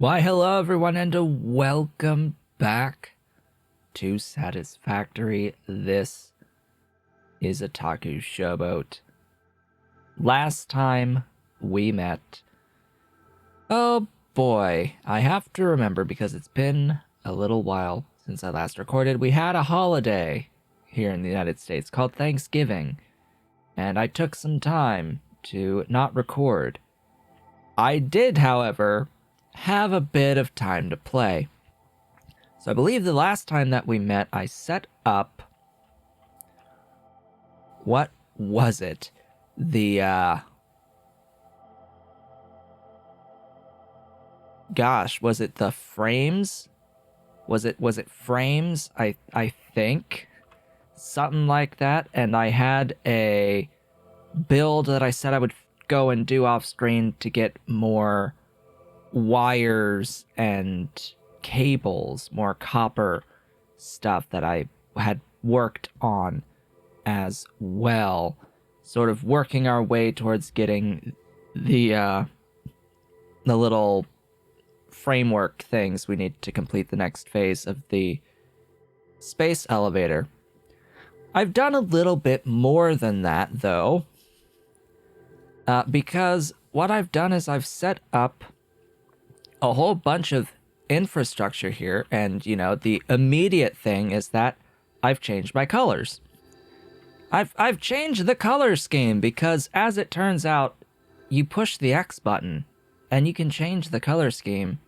Why, hello everyone, and welcome back to Satisfactory. This is Otaku Showboat. Last time we met... Oh boy, I have to remember because it's been a little while since I last recorded. We had a holiday here in the United States called Thanksgiving, and I took some time to not record. I did, however, have a bit of time to play. So I believe the last time that we met, I set up... What was it? Gosh, was it the frames? Was it frames? I think. Something like that. And I had a build that I said I would go and do off screen to get more wires and cables, more copper stuff that I had worked on as well, sort of working our way towards getting the little framework things we need to complete the next phase of the space elevator. I've done a little bit more than that though, because what I've done is I've set up a whole bunch of infrastructure here, and you know, the immediate thing is that I've changed my colors. I've changed the color scheme because, as it turns out, you push the X button and you can change the color scheme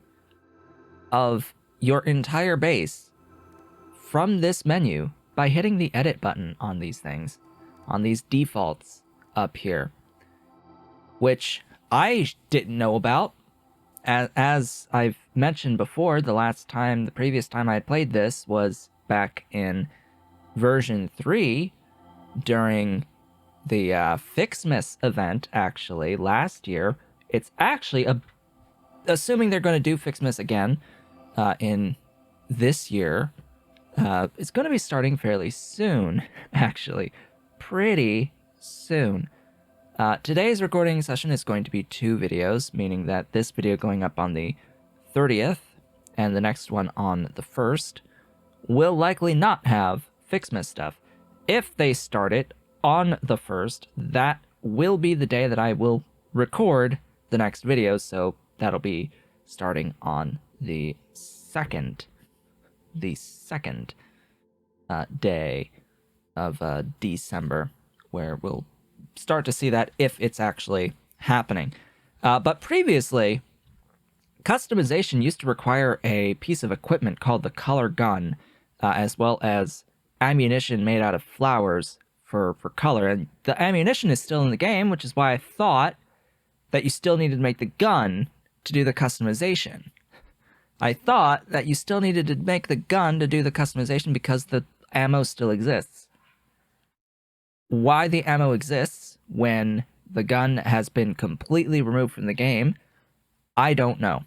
of your entire base from this menu by hitting the edit button on these things, on these defaults up here, which I didn't know about. As I've mentioned before, the previous time I had played this was back in version 3 during the Fixmas event, actually, last year. It's actually, assuming they're going to do Fixmas again in this year, it's going to be starting fairly soon, actually. Pretty soon. Today's recording session is going to be 2 videos, meaning that this video going up on the 30th and the next one on the 1st will likely not have Fixmas stuff. If they start it on the 1st, that will be the day that I will record the next video, so that'll be starting on the 2nd. The 2nd day of December, where we'll start to see that if it's actually happening. But previously, customization used to require a piece of equipment called the color gun, as well as ammunition made out of flowers for color. And the ammunition is still in the game, which is why I thought that you still needed to make the gun to do the customization. I thought that you still needed to make the gun to do the customization because the ammo still exists. Why the ammo exists when the gun has been completely removed from the game, I don't know.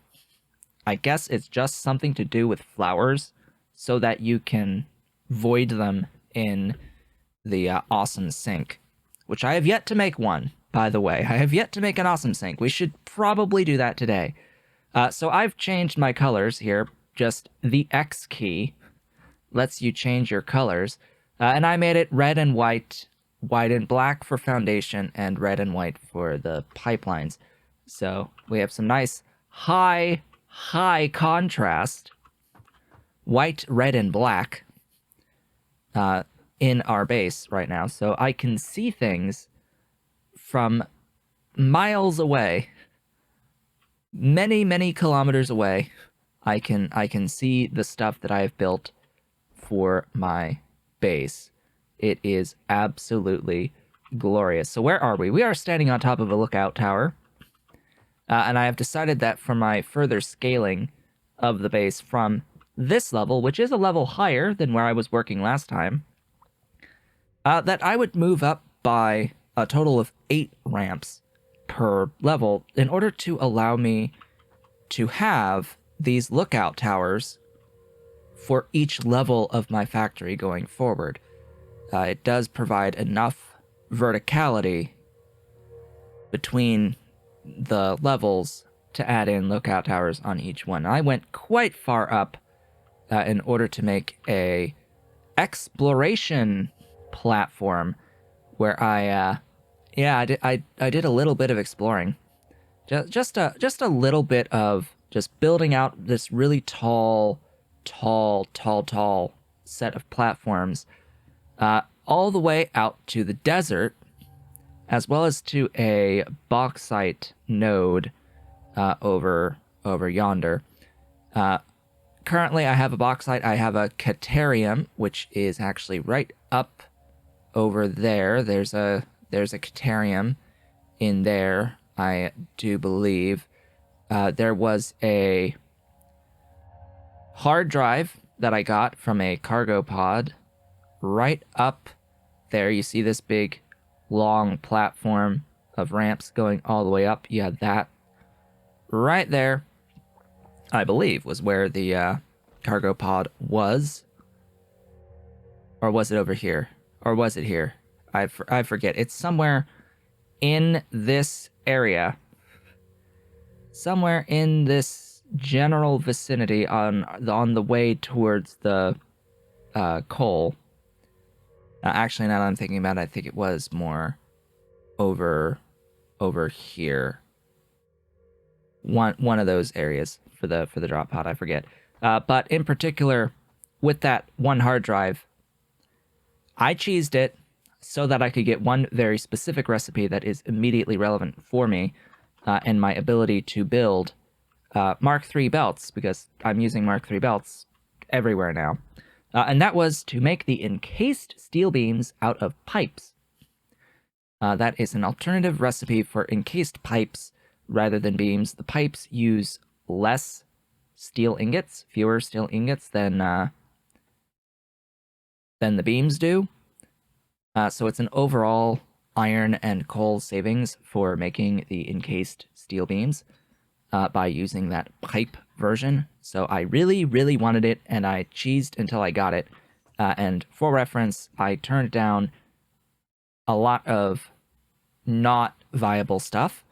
I guess it's just something to do with flowers so that you can void them in the awesome sink, which I have yet to make one, by the way. I have yet to make an awesome sink. We should probably do that today. So I've changed my colors here. Just the X key lets you change your colors. And I made it red and white, white and black for foundation, and red and white for the pipelines. So we have some nice high contrast, white, red, and black in our base right now. So I can see things from miles away, many kilometers away. I can see the stuff that I have built for my base. It is absolutely glorious. So where are we? We are standing on top of a lookout tower. And I have decided that for my further scaling of the base from this level, which is a level higher than where I was working last time, that I would move up by a total of 8 ramps per level in order to allow me to have these lookout towers for each level of my factory going forward. It does provide enough verticality between the levels to add in lookout towers on each one. I went quite far up in order to make a exploration platform where I did a little bit of exploring. Just a little bit of just building out this really tall set of platforms all the way out to the desert, as well as to a bauxite node over yonder. Currently, I have a bauxite. I have a caterium, which is actually right up over there. There's a caterium in there, I do believe. There was a hard drive that I got from a cargo pod right up there. You see this big, long platform of ramps going all the way up. You had that right there, I believe, was where the cargo pod was. Or was it over here? Or was it here? I forget. It's somewhere in this area. Somewhere in this general vicinity on the way towards the coal. Actually, now that I'm thinking about it, I think it was more over here. One of those areas for the drop pod, I forget. But in particular, with that one hard drive, I cheesed it so that I could get one very specific recipe that is immediately relevant for me and my ability to build Mark III belts, because I'm using Mark III belts everywhere now. And that was to make the encased steel beams out of pipes. That is an alternative recipe for encased pipes rather than beams. The pipes use less steel ingots, fewer steel ingots than the beams do. So it's an overall iron and coal savings for making the encased steel beams by using that pipe version. So I really, really wanted it, and I cheesed until I got it. And for reference, I turned down a lot of not viable stuff.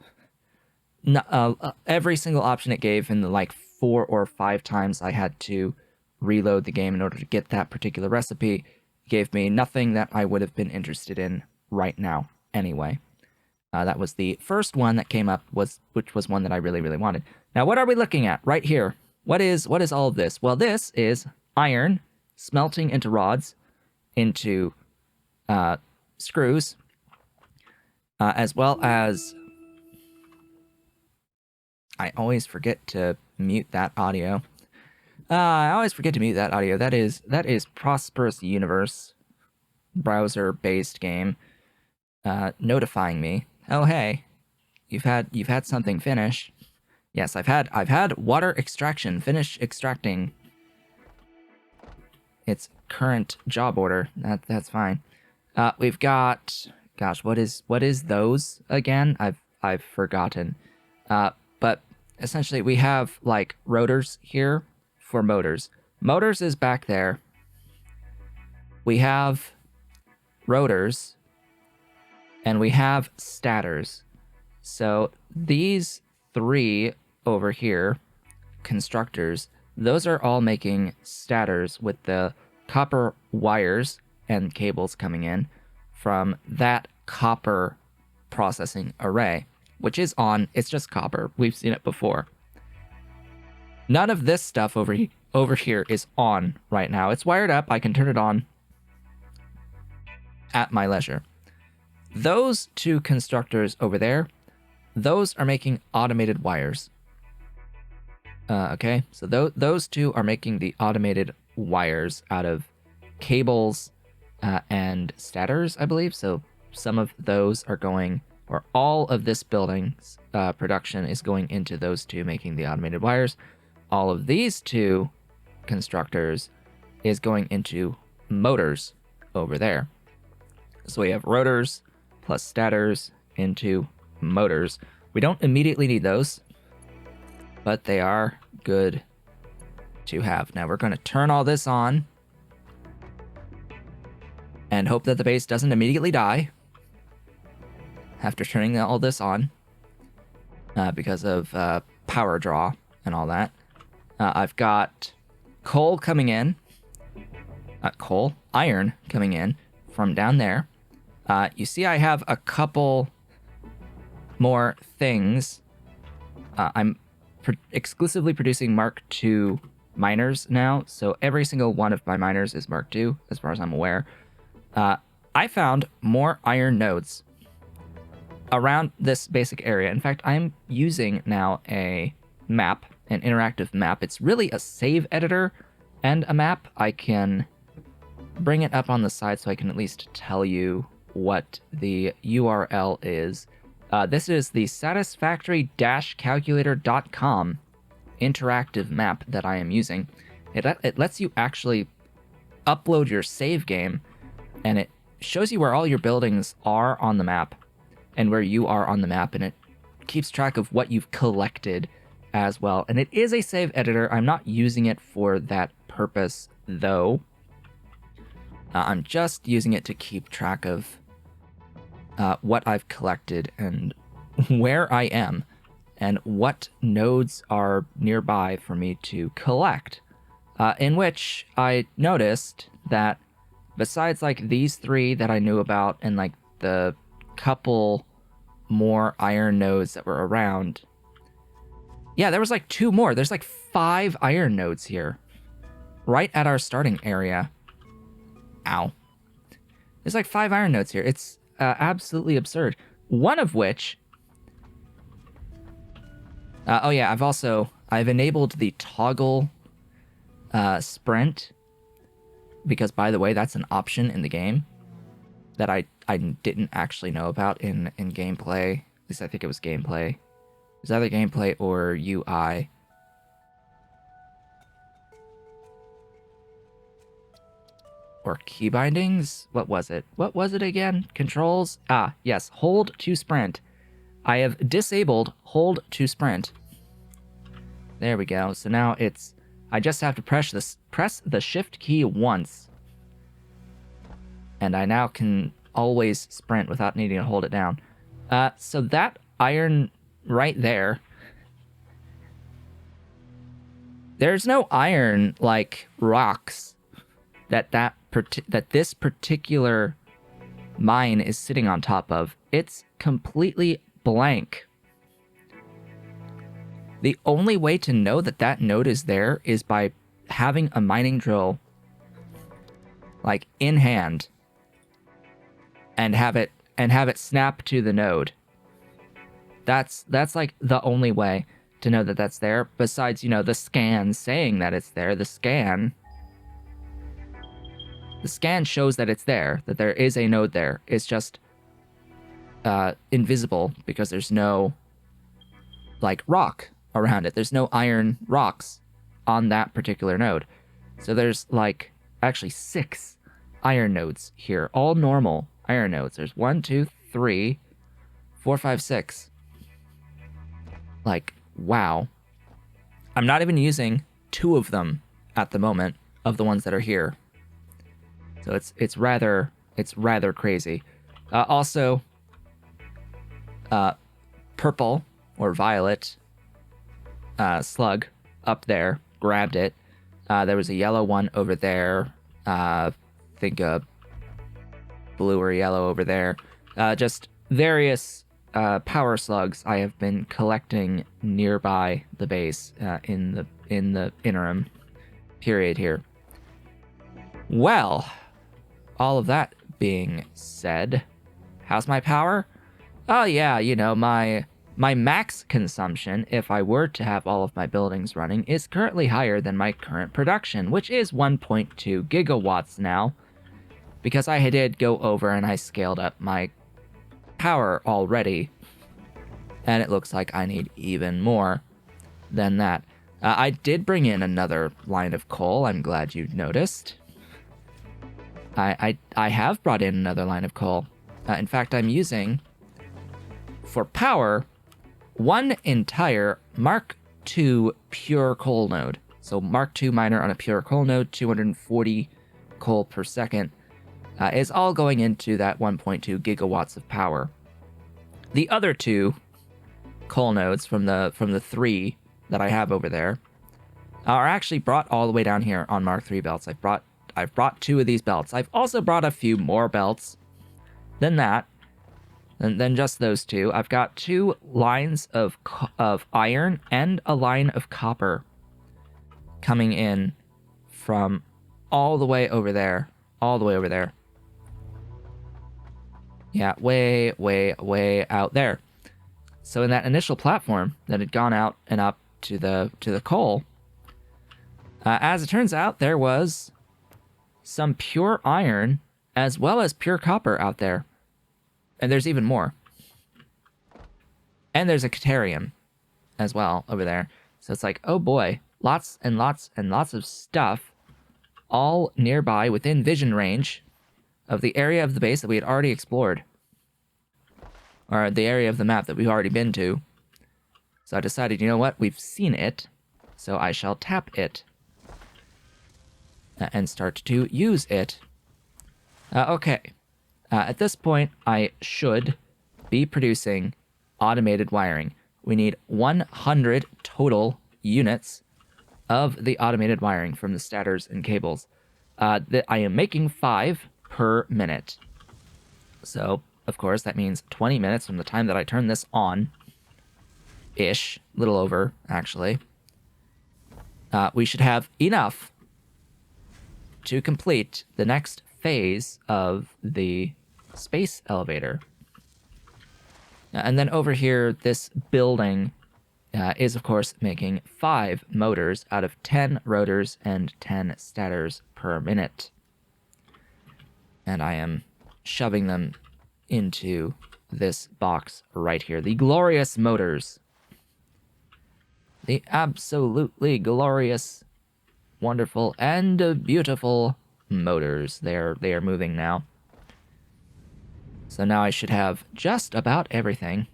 Every single option it gave in the 4 or 5 times I had to reload the game in order to get that particular recipe gave me nothing that I would have been interested in right now anyway. That was the first one that came up, which was one that I really, really wanted. Now, what are we looking at right here? What is all of this? Well, this is iron smelting into rods, into screws, as well as... I always forget to mute that audio. That is Prosperous Universe, browser-based game, notifying me. Oh hey, you've had something finish. Yes, I've had water extraction finish extracting its current job order. That's fine. We've got, gosh, what is those again? I've forgotten. But essentially we have rotors here for motors. Motors is back there. We have rotors and we have stators. So these 3 over here, constructors, those are all making stators with the copper wires and cables coming in from that copper processing array, which is on. It's just copper. We've seen it before. None of this stuff over here is on right now. It's wired up. I can turn it on at my leisure. Those 2 constructors over there, those are making automated wires. Okay, so those 2 are making the automated wires out of cables and stators, I believe. So some of those are going, or all of this building's production is going into those 2 making the automated wires. All of these 2 constructors is going into motors over there. So we have rotors plus stators into motors. We don't immediately need those, but they are good to have. Now we're going to turn all this on and hope that the base doesn't immediately die after turning all this on because of power draw and all that. I've got coal coming in. Iron coming in from down there. You see I have a couple more things. I'm exclusively producing Mark II miners now, so every single one of my miners is Mark II, as far as I'm aware. I found more iron nodes around this basic area. In fact, I'm using now a map, an interactive map. It's really a save editor and a map. I can bring it up on the side so I can at least tell you what the URL is. This is the satisfactory-calculator.com interactive map that I am using. It lets you actually upload your save game, and it shows you where all your buildings are on the map and where you are on the map, and it keeps track of what you've collected as well. And it is a save editor. I'm not using it for that purpose, though. I'm just using it to keep track of what I've collected and where I am and what nodes are nearby for me to collect. In which I noticed that besides like these 3 that I knew about and like the couple more iron nodes that were around, yeah, there was like 2 more. There's like 5 iron nodes here right at our starting area. Ow. There's like 5 iron nodes here. It's absolutely absurd. One of which... oh yeah, I've enabled the toggle sprint, because, by the way, that's an option in the game that I didn't actually know about in gameplay. At least I think it was gameplay. It was either gameplay or UI. Or key bindings? What was it? What was it again? Controls? Ah, yes. Hold to sprint. I have disabled hold to sprint. There we go. So now it's... I just have to press the shift key once. And I now can always sprint without needing to hold it down. So that iron right there... There's no iron, like, rocks that this particular mine is sitting on top of. It's completely blank. The only way to know that that node is there is by having a mining drill, like, in hand, and have it snap to the node. That's like the only way to know that that's there. Besides, you know, the scan saying that it's there. The scan shows that it's there, that there is a node there. It's just invisible because there's no, like, rock around it. There's no iron rocks on that particular node. So there's, like, actually 6 iron nodes here, all normal iron nodes. There's 1, 2, 3, 4, 5, 6. Like, wow. I'm not even using 2 of them at the moment, of the ones that are here. So it's rather crazy. Also, purple or violet slug up there, grabbed it. There was a yellow one over there. Think a blue or yellow over there. Just various power slugs I have been collecting nearby the base in the interim period here. Well, all of that being said, how's my power? Oh yeah, you know, my max consumption, if I were to have all of my buildings running, is currently higher than my current production, which is 1.2 gigawatts now, because I did go over and I scaled up my power already, and it looks like I need even more than that. I did bring in another line of coal. I'm glad you noticed. I have brought in another line of coal. In fact, I'm using, for power, one entire Mark II pure coal node. So Mark II miner on a pure coal node, 240 coal per second, is all going into that 1.2 gigawatts of power. The other 2 coal nodes from the 3 that I have over there are actually brought all the way down here on Mark III belts. I've brought 2 of these belts. I've also brought a few more belts than that, than just those 2. I've got 2 lines of iron and a line of copper coming in from all the way over there. All the way over there. Yeah, way, way, way out there. So in that initial platform that had gone out and up to the coal, as it turns out, there was some pure iron as well as pure copper out there. And there's even more. And there's a Caterium as well over there. So it's like, oh boy, lots and lots and lots of stuff all nearby within vision range of the area of the base that we had already explored. Or the area of the map that we've already been to. So I decided, you know what, we've seen it, so I shall tap it. And start to use it. Okay. At this point, I should be producing automated wiring. We need 100 total units of the automated wiring from the stators and cables. That I am making 5 per minute. So, of course, that means 20 minutes from the time that I turn this on. Ish. Little over, actually. We should have enough to complete the next phase of the space elevator. And then over here, this building is, of course, making 5 motors out of 10 rotors and 10 stators per minute. And I am shoving them into this box right here. The glorious motors. The absolutely glorious, wonderful, and beautiful motors. They are moving now. So now I should have just about everything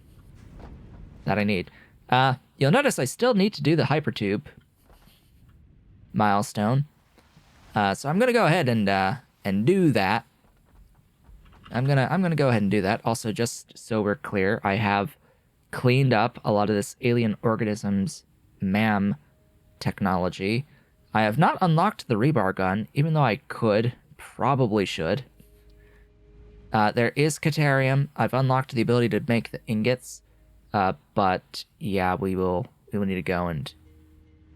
that I need. You'll notice I still need to do the hypertube milestone. So I'm gonna go ahead and do that. I'm gonna go ahead and do that. Also, just so we're clear, I have cleaned up a lot of this alien organisms MAM technology. I have not unlocked the rebar gun, even though I could, probably should. There is Caterium. I've unlocked the ability to make the ingots, but yeah, we will need to go and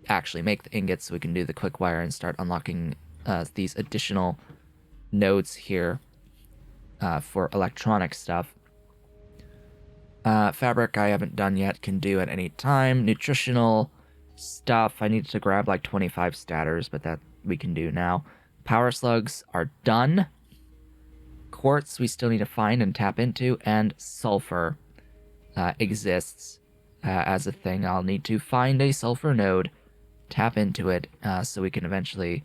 actually make the ingots so we can do the quick wire and start unlocking these additional nodes here for electronic stuff. Fabric I haven't done yet, can do at any time. Nutritional stuff, I need to grab like 25 stators, but that we can do now. Power slugs are done. Quartz we still need to find and tap into, and sulfur exists as a thing. I'll need to find a sulfur node, tap into it, so we can eventually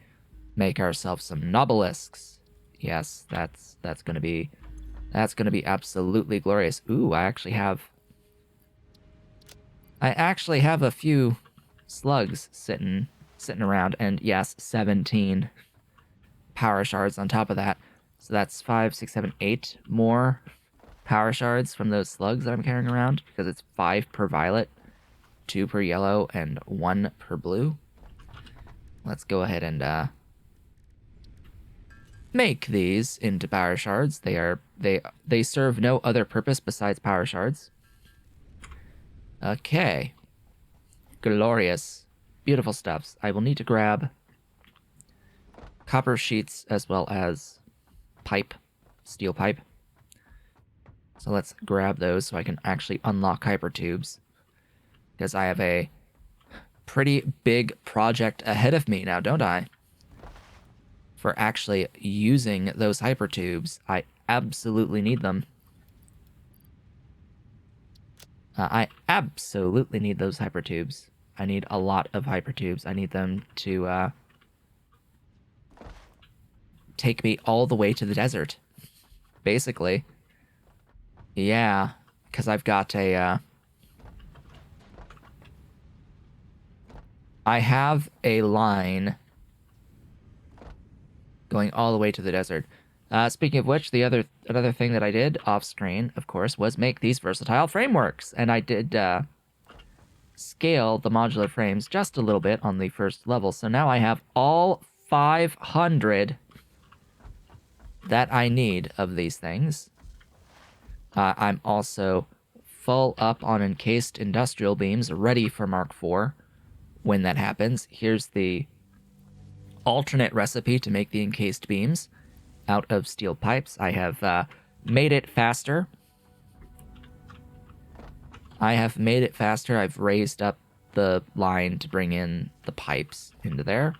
make ourselves some nobelisks. Yes, that's gonna be absolutely glorious. Ooh, I actually have a few slugs sitting around, and yes, 17 power shards on top of that. So that's 5, 6, 7, 8 more power shards from those slugs that I'm carrying around, because it's 5 per violet, 2 per yellow, and 1 per blue. Let's go ahead and make these into power shards. They serve no other purpose besides power shards. Okay. Glorious. Beautiful stuffs. I will need to grab copper sheets as well as pipe, steel pipe. So let's grab those so I can actually unlock hypertubes, because I have a pretty big project ahead of me now, don't I? For actually using those hypertubes. I absolutely need them. I absolutely need those hypertubes. I need a lot of hypertubes. I need them to take me all the way to the desert, basically. Yeah, because I've got a... I have a line going all the way to the desert. Speaking of which, another thing that I did off screen, of course, was make these versatile frameworks. And I did scale the modular frames just a little bit on the first level. So now I have all 500 that I need of these things. I'm also full up on encased industrial beams, ready for Mark IV when that happens. Here's the alternate recipe to make the encased beams out of steel pipes. I have made it faster. I've raised up the line to bring in the pipes into there.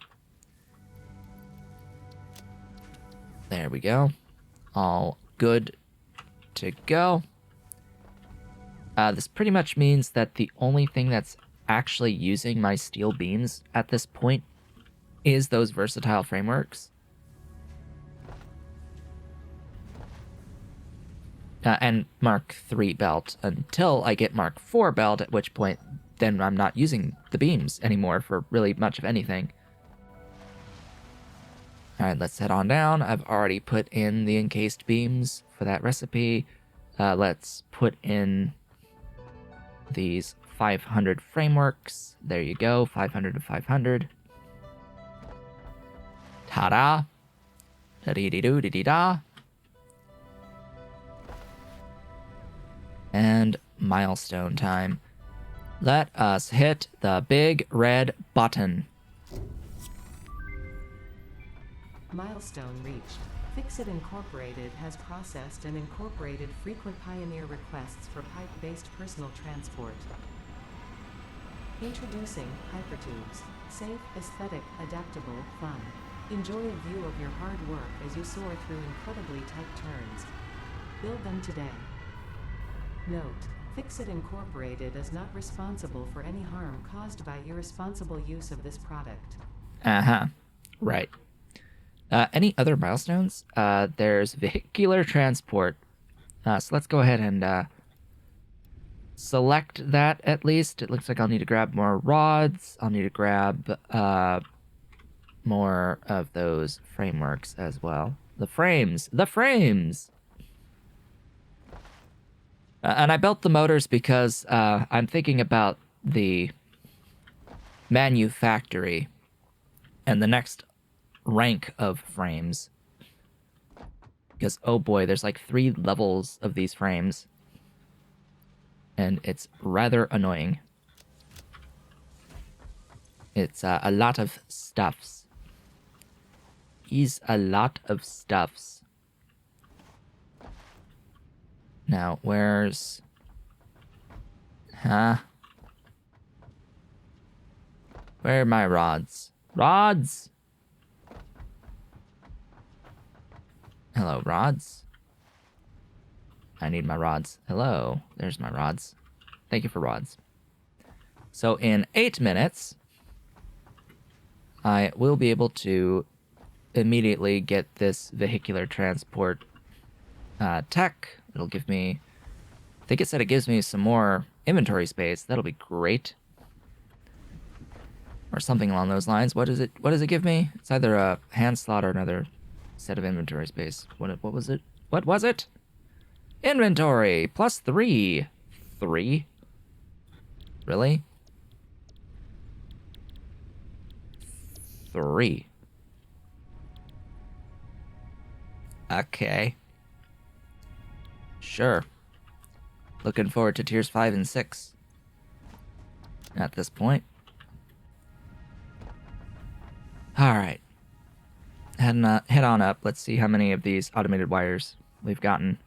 There we go. All good to go. This pretty much means that the only thing that's actually using my steel beams at this point is those versatile frameworks. And Mark III belt until I get Mark IV belt, at which point then I'm not using the beams anymore for really much of anything. Alright, let's head on down. I've already put in the encased beams for that recipe. Let's put in these 500 frameworks. There you go, 500 to 500. Ta-da! Da-dee-dee-doo-dee-dee-da. And milestone time. Let us hit the big red button. Milestone reached. Fixit Incorporated has processed and incorporated frequent Pioneer requests for pipe-based personal transport. Introducing Hypertubes. Safe, aesthetic, adaptable, fun. Enjoy a view of your hard work as you soar through incredibly tight turns. Build them today. Note: Fixit Incorporated is not responsible for any harm caused by irresponsible use of this product. Right. Any other milestones? There's vehicular transport. So let's go ahead and select that at least. It looks like I'll need to grab more rods. I'll need to grab more of those frameworks as well. The frames! And I built the motors because I'm thinking about the manufactory and the next rank of frames. Because, oh boy, there's like 3 levels of these frames. And it's rather annoying. It's a lot of stuffs. He's a lot of stuffs. Now, where's... Huh? Where are my rods? Rods! Hello, rods. I need my rods. Hello. There's my rods. Thank you for rods. So in 8 minutes, I will be able to immediately get this vehicular transport tech. It'll give me... I think it said it gives me some more inventory space. That'll be great. Or something along those lines. What does it give me? It's either a hand slot or another set of inventory space. What was it? What was it? Inventory plus 3. 3? Really? 3. Okay. Sure. Looking forward to tiers 5 and 6. At this point. Alright. Head on up. Let's see how many of these automated wires we've gotten.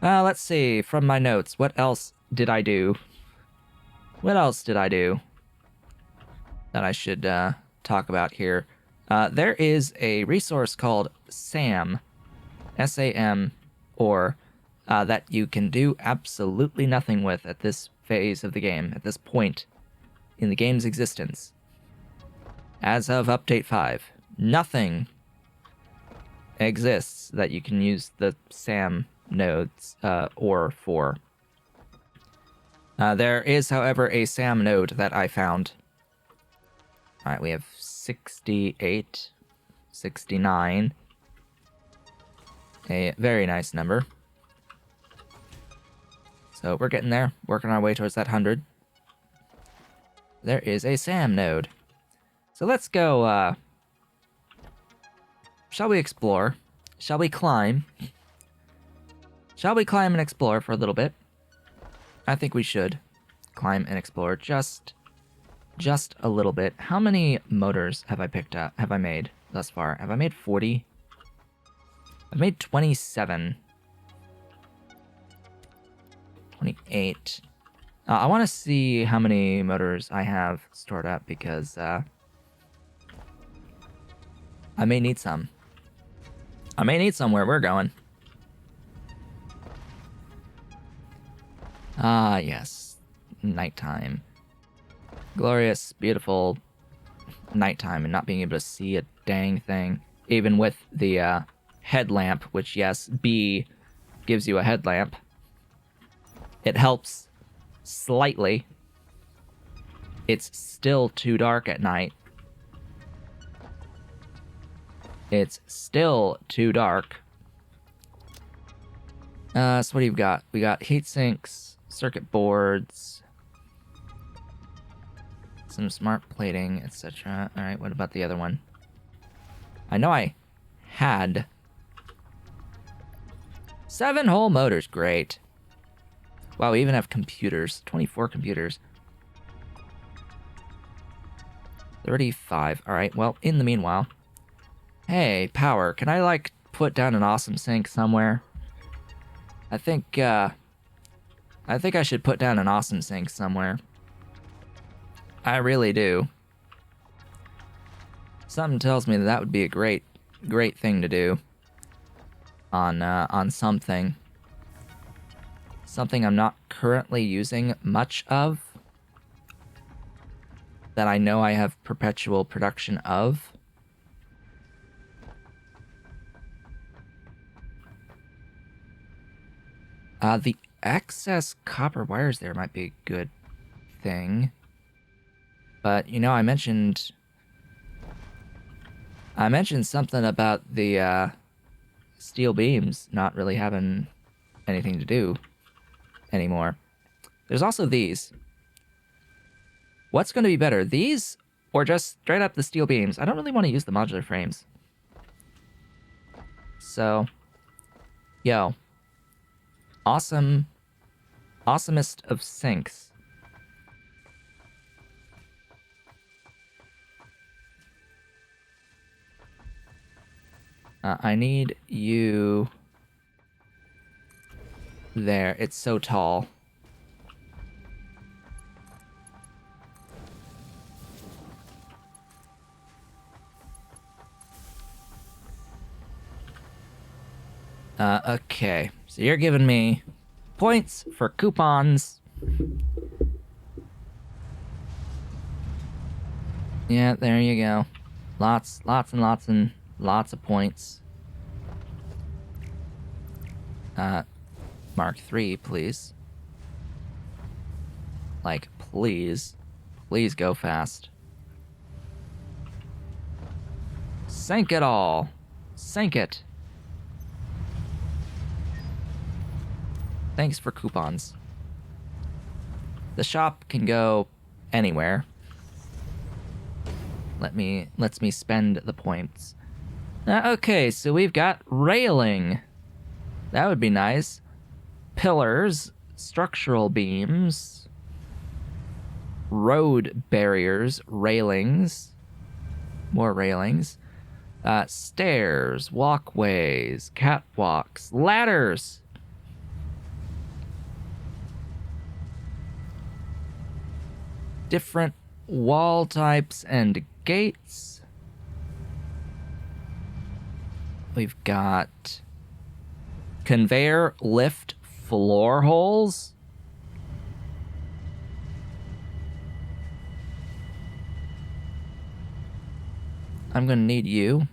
Let's see. From my notes, what else did I do? What else did I do that I should talk about here? There is a resource called SAM, S-A-M, or that you can do absolutely nothing with at this phase of the game, at this point in the game's existence. As of Update 5, nothing exists that you can use the SAM nodes or for. There is, however, a SAM node that I found. Alright, we have 68, 69. A very nice number. So we're getting there, working our way towards that 100. There is a SAM node. So let's go, shall we explore? Shall we climb? Shall we climb and explore for a little bit? I think we should climb and explore just a little bit. How many motors have I picked up? Have I made thus far? Have I made 40? I've made 27. 28. I want to see how many motors I have stored up because I may need some. I may need some where we're going. Ah, yes. Nighttime. Glorious, beautiful nighttime and not being able to see a dang thing. Even with the headlamp, which, yes, B gives you a headlamp. It helps slightly. It's still too dark at night. It's still too dark. So what do you got? We got heat sinks, circuit boards, some smart plating, etc. All right, what about the other one? I know I had 7 whole motors. Great. Wow, we even have computers. 24 computers. 35. All right, well, in the meanwhile... Hey, power, can I, like, put down an awesome sink somewhere? I think I should put down an awesome sink somewhere. I really do. Something tells me that that would be a great thing to do. On something. Something I'm not currently using much of. That I know I have perpetual production of. The excess copper wires there might be a good thing. But, you know, I mentioned something about the steel beams not really having anything to do anymore. There's also these. What's going to be better, these or just straight up the steel beams? I don't really want to use the modular frames. So, yo. Awesomest of sinks. I need you there. It's so tall. Okay. So you're giving me points for coupons. Yeah, there you go. Lots and lots of points. Mark 3, please. Like, please. Please go fast. Sink it all. Sink it. Thanks for coupons. The shop can go anywhere. Lets me spend the points. Okay, so we've got railing. That would be nice. Pillars, structural beams, road barriers, railings, more railings, stairs, walkways, catwalks, ladders. Different wall types and gates. We've got conveyor lift floor holes. I'm gonna need you.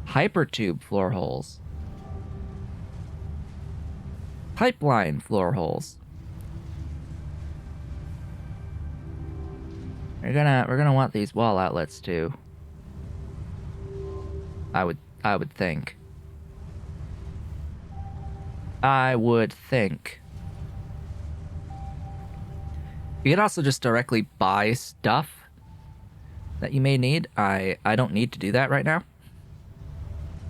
Hypertube floor holes. Pipeline floor holes. We're gonna want these wall outlets too. I would think. I would think. You can also just directly buy stuff that you may need. I don't need to do that right now.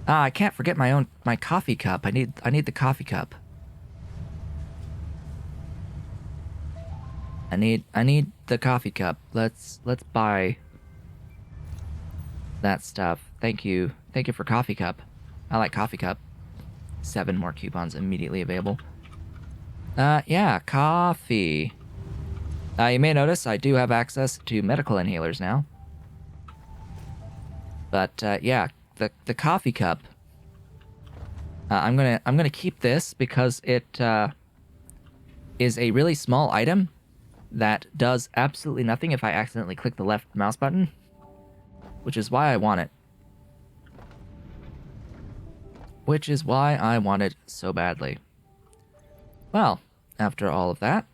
Ah, I can't forget my coffee cup. I need the coffee cup. I need the coffee cup. Let's buy that stuff. Thank you. Thank you for coffee cup. I like coffee cup. 7 more coupons immediately available. Yeah, coffee. You may notice I do have access to medical inhalers now. But yeah, the coffee cup. I'm gonna keep this because it is a really small item that does absolutely nothing if I accidentally click the left mouse button, which is why I want it. Which is why I want it so badly. Well, after all of that,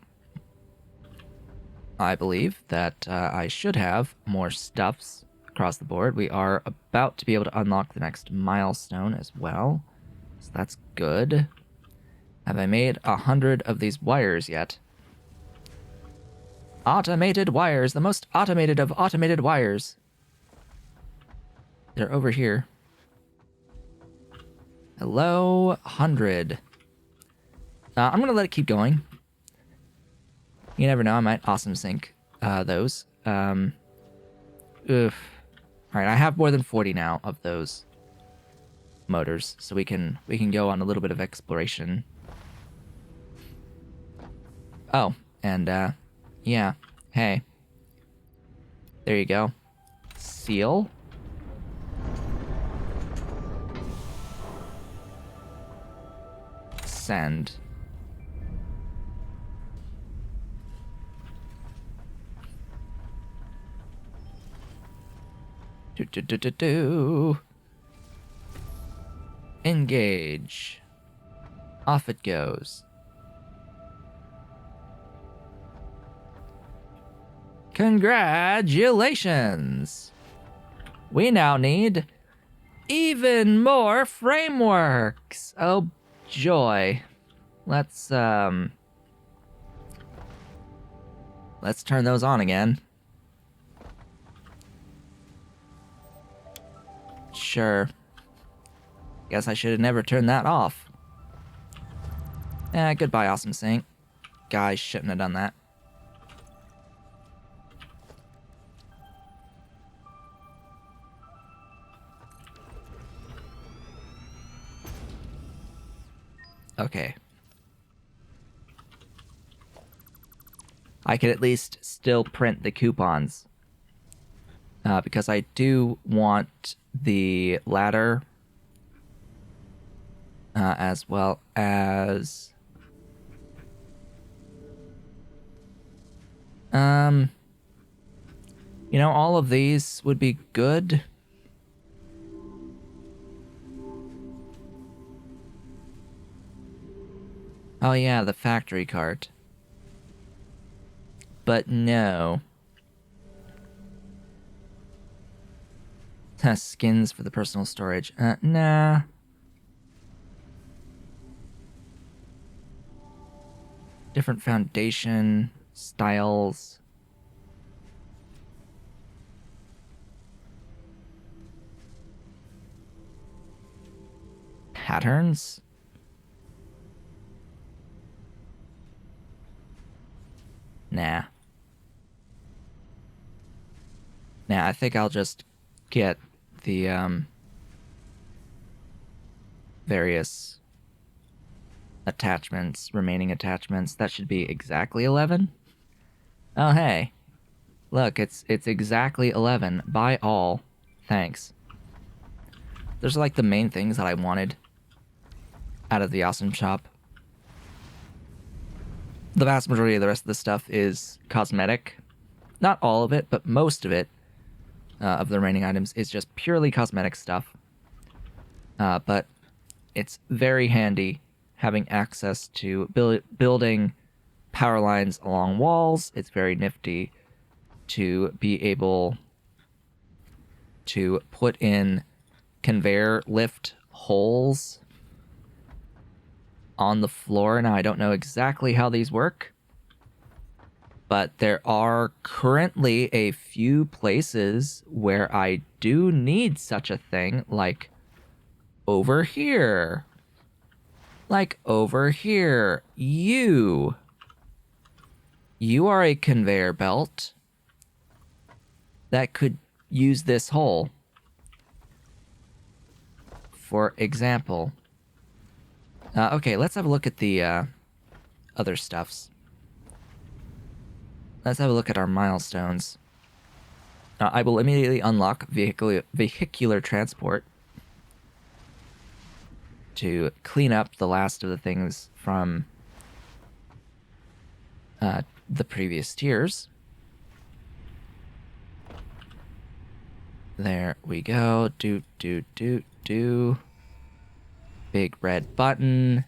I believe that I should have more stuffs across the board. We are about to be able to unlock the next milestone as well, so that's good. Have I made 100 of these wires yet? Automated wires, the most automated of automated wires. They're over here. Hello, 100. I'm gonna let it keep going. You never know, I might awesome sync those. Oof. Alright, I have more than 40 now of those motors, so we can go on a little bit of exploration. Oh, and yeah. Hey. There you go. Seal. Send. Do. Engage. Off it goes. Congratulations! We now need even more frameworks. Oh joy. Let's turn those on again. Sure. Guess I should have never turned that off. Goodbye, Awesome Sync. Guys shouldn't have done that. Okay. I could at least still print the coupons. Because I do want the ladder as well as you know, all of these would be good. Oh yeah, the factory cart. But no. Skins for the personal storage. Nah. Different foundation styles. Patterns. Nah. Nah, I think I'll just get the various attachments, remaining attachments. That should be exactly 11. Oh hey, look, it's exactly 11. Buy all. Thanks. Those are like the main things that I wanted out of the awesome shop. The vast majority of the rest of the stuff is cosmetic. Not all of it, but most of it, of the remaining items, is just purely cosmetic stuff. But it's very handy having access to building power lines along walls. It's very nifty to be able to put in conveyor lift holes on the floor. Now, I don't know exactly how these work, But there are currently a few places where I do need such a thing, like over here. Like over here. You are a conveyor belt that could use this hole. For example. Okay, let's have a look at the other stuffs. Let's have a look at our milestones. I will immediately unlock vehicular transport to clean up the last of the things from the previous tiers. There we go. Do. Big red button.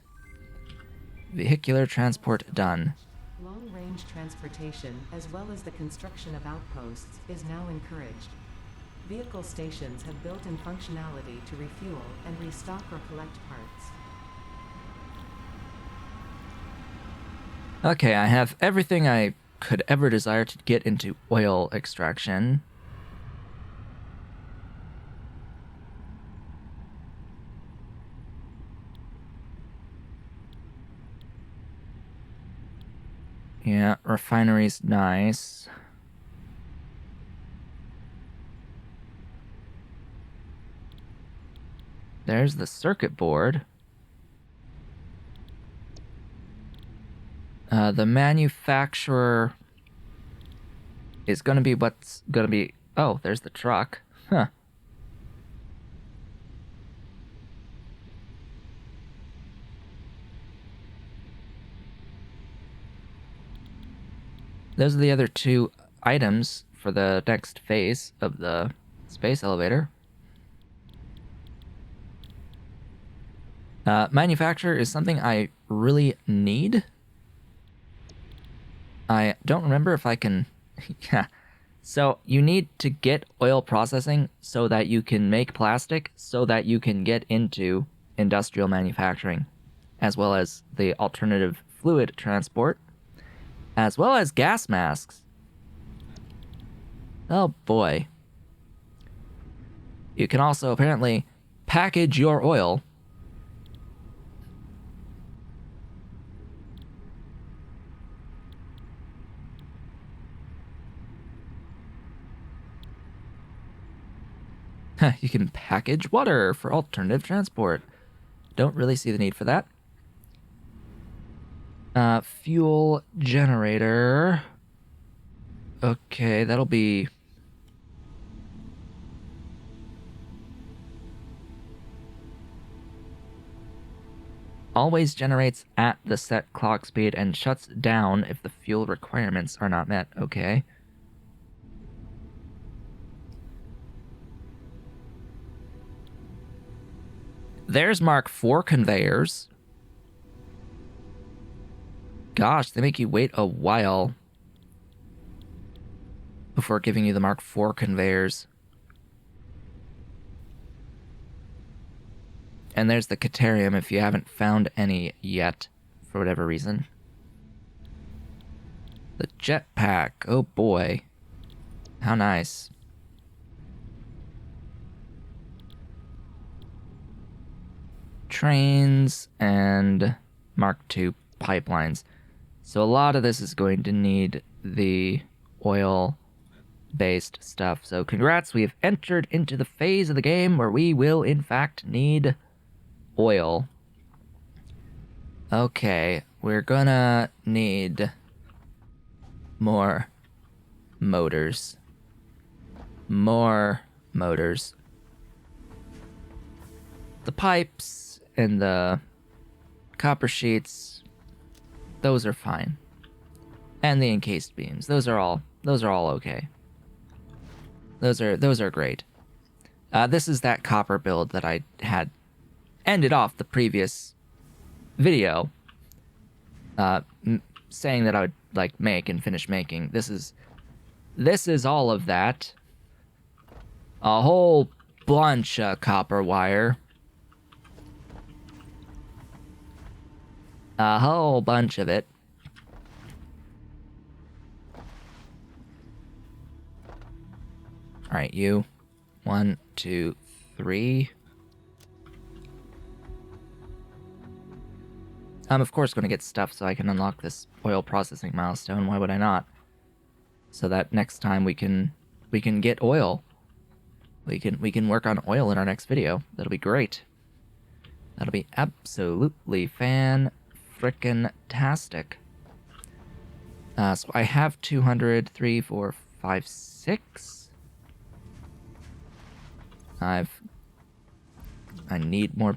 Vehicular transport done. Long-range transportation, as well as the construction of outposts, is now encouraged. Vehicle stations have built-in functionality to refuel and restock or collect parts. Okay, I have everything I could ever desire to get into oil extraction. Yeah, refinery's nice. There's the circuit board. The manufacturer is gonna be what's gonna be... Oh, there's the truck. Huh. Those are the other two items for the next phase of the space elevator. Manufacturer is something I really need. I don't remember if I can... Yeah. So you need to get oil processing so that you can make plastic, so that you can get into industrial manufacturing, as well as the alternative fluid transport, as well as gas masks. Oh boy. You can also apparently package your oil. You can package water for alternative transport. Don't really see the need for that. Fuel generator. Okay, that'll be... Always generates at the set clock speed and shuts down if the fuel requirements are not met. Okay. There's Mark IV conveyors. Gosh, they make you wait a while before giving you the Mark IV conveyors. And there's the Caterium if you haven't found any yet, for whatever reason. The jetpack, oh boy. How nice. Trains and Mark II pipelines. So a lot of this is going to need the oil-based stuff. So congrats, we have entered into the phase of the game where we will, in fact, need oil. Okay, we're gonna need more motors. More motors. The pipes and the copper sheets, those are fine. And the encased beams, those are all okay. Those are great. This is that copper build that I had ended off the previous video, saying that I would like make and finish making. This is all of that. A whole bunch of copper wire. A whole bunch of it. All right, you. 1, 2, 3. I'm of course going to get stuff so I can unlock this oil processing milestone. Why would I not? So that next time we can get oil. We can work on oil in our next video. That'll be great. That'll be absolutely fan-frickin-tastic. So I have 200, 3, 4, 5, 6. I need more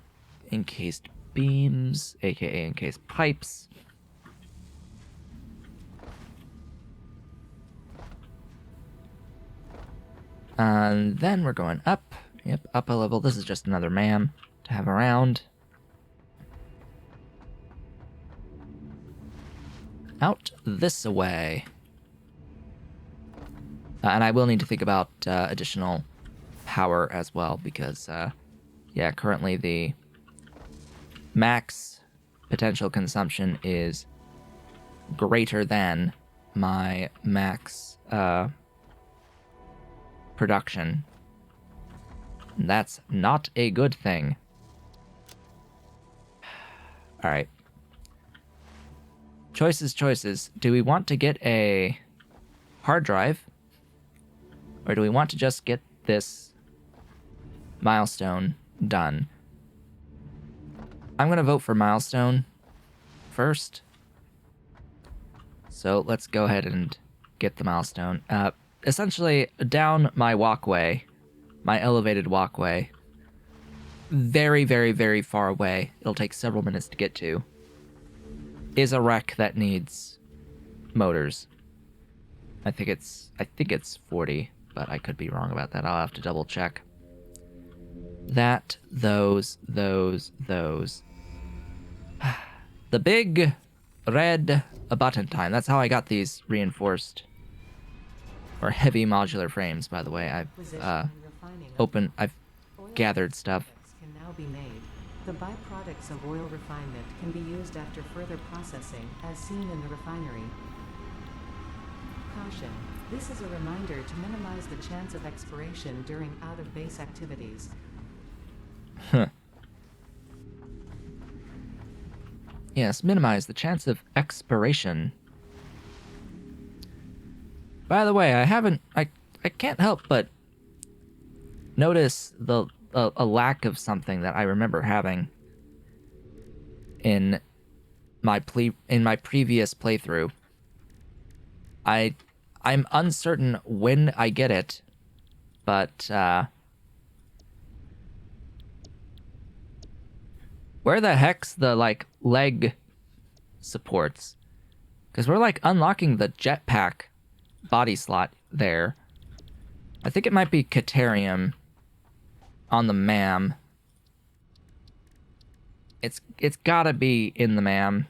encased beams, aka encased pipes. And then we're going up. Yep, up a level. This is just another man to have around. Out this way. And I will need to think about additional power as well, because, yeah, currently the max potential consumption is greater than my max production. That's not a good thing. Alright. Choices. Do we want to get a hard drive? Or do we want to just get this milestone done? I'm going to vote for milestone first. So let's go ahead and get the milestone. Essentially, down my walkway, my elevated walkway, very, very, very far away, it'll take several minutes to get to, is a wreck that needs motors. I think it's 40, but I could be wrong about that. I'll have to double check. Those. The big red button time. That's how I got these reinforced or heavy modular frames, by the way. I've gathered stuff. Can now be made. The byproducts of oil refinement can be used after further processing, as seen in the refinery. Caution. This is a reminder to minimize the chance of expiration during out-of-base activities. Huh. Yes, minimize the chance of expiration. By the way, I can't help but notice a lack of something that I remember having in my previous playthrough. I'm uncertain when I get it, but where the heck's the leg supports? Because we're unlocking the jetpack body slot there. I think it might be Caterium on the MAM. It's gotta be in the MAM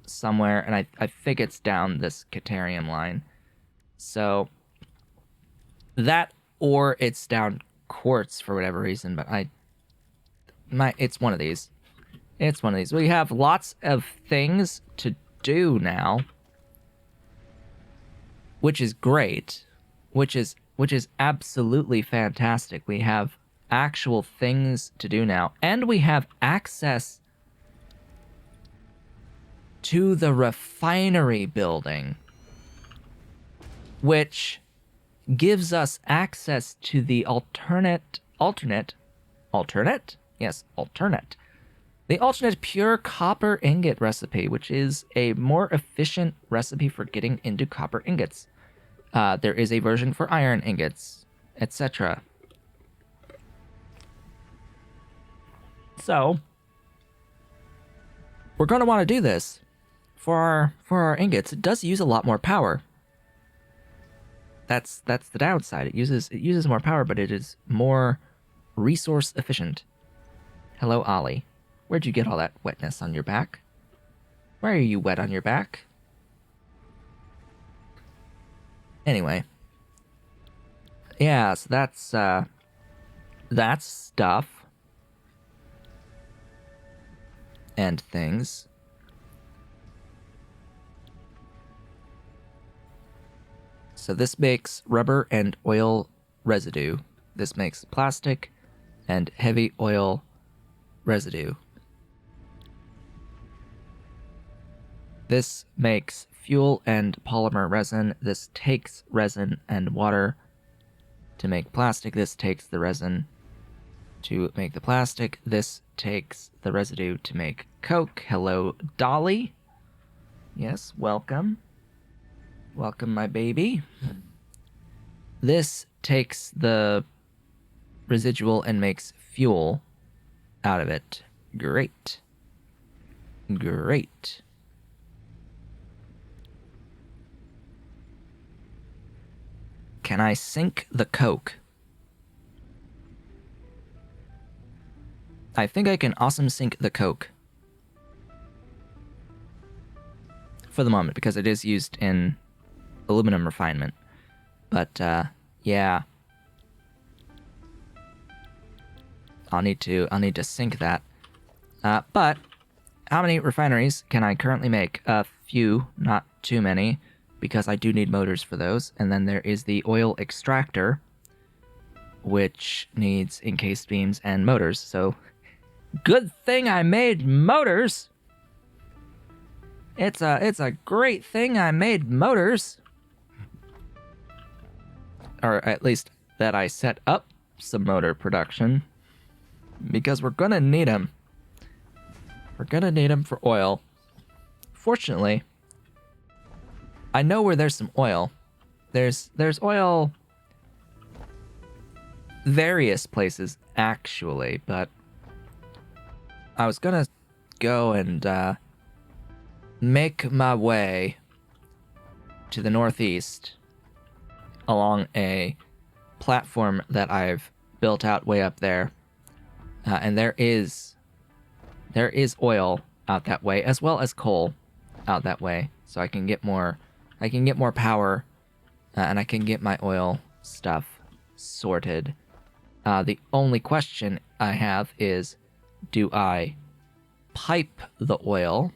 somewhere, and I think it's down this Caterium line. So that, or it's down Quartz for whatever reason, but it's one of these. It's one of these. We have lots of things to do now, which is great, which is absolutely fantastic. We have actual things to do now, and we have access to the refinery building, which gives us access to the alternate, the alternate pure copper ingot recipe, which is a more efficient recipe for getting into copper ingots. There is a version for iron ingots, etc. So, we're going to want to do this for our ingots. It does use a lot more power. That's the downside. It uses more power, but it is more resource efficient. Hello, Ollie. Where'd you get all that wetness on your back? Why are you wet on your back? Anyway. Yeah, so that's stuff. And things. So this makes rubber and oil residue. This makes plastic and heavy oil residue. This makes fuel and polymer resin. This takes resin and water to make plastic. This takes the resin to make the plastic. This takes the residue to make Coke. Hello, Dolly. Yes, welcome. Welcome, my baby. This takes the residual and makes fuel out of it. Great. Great. Can I sink the Coke? I think I can awesome sink the Coke. For the moment, because it is used in aluminum refinement. But, yeah. I'll need to sink that. But, how many refineries can I currently make? A few, not too many, because I do need motors for those. And then there is the oil extractor, which needs encased beams and motors. So, good thing I made motors! It's a great thing I made motors! Or at least that I set up some motor production. Because we're gonna need them. We're gonna need them for oil. Fortunately, I know where there's some oil. There's oil various places, actually, but I was gonna go and make my way to the northeast along a platform that I've built out way up there. And there is oil out that way, as well as coal out that way. So I can get more power, and I can get my oil stuff sorted. The only question I have is, do I pipe the oil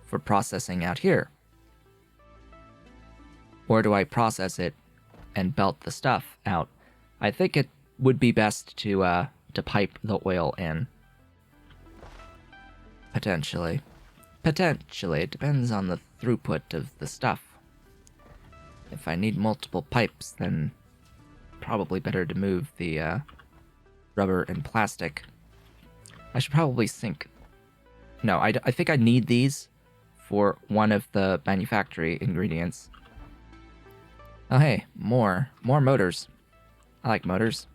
for processing out here? Or do I process it and belt the stuff out? I think it would be best to pipe the oil in. Potentially. Potentially. It depends on the throughput of the stuff. If I need multiple pipes, then probably better to move the rubber and plastic. I should probably sink... No, I think I need these for one of the manufactory ingredients. Oh hey, more motors. I like motors.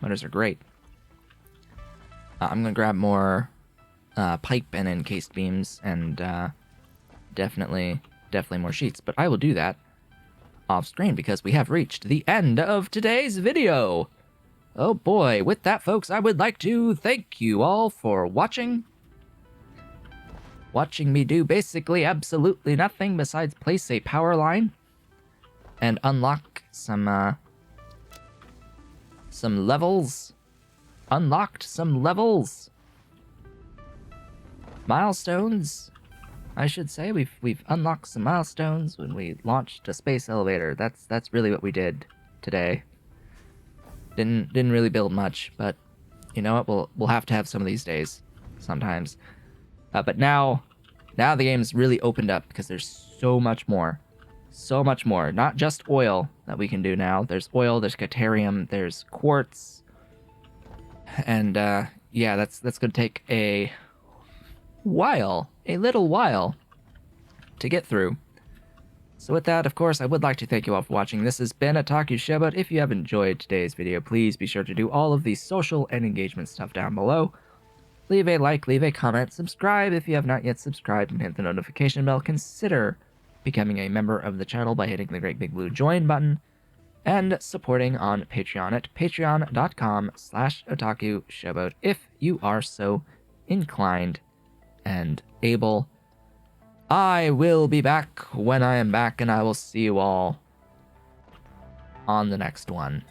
Motors are great. I'm gonna grab more pipe and encased beams and definitely more sheets. But I will do that off screen because we have reached the end of today's video. Oh boy, with that folks, I would like to thank you all for watching. Watching me do basically absolutely nothing besides place a power line and unlock some levels. Unlocked some levels. Milestones, I should say. We've unlocked some milestones when we launched a space elevator. That's really what we did today. Didn't really build much, but you know what? We'll have to have some of these days sometimes. But now the game's really opened up because there's so much more. So much more. Not just oil that we can do now. There's oil, there's Caterium, there's quartz. And yeah, that's gonna take a little while to get through. So with that, of course, I would like to thank you all for watching. This has been Otaku Showboat. If you have enjoyed today's video, please be sure to do all of the social and engagement stuff down below. Leave a like, leave a comment, subscribe if you have not yet subscribed, and hit the notification bell. Consider becoming a member of the channel by hitting the great big blue join button and supporting on Patreon at patreon.com/Otaku Showboat if you are so inclined and able. I will be back when I am back, and I will see you all on the next one.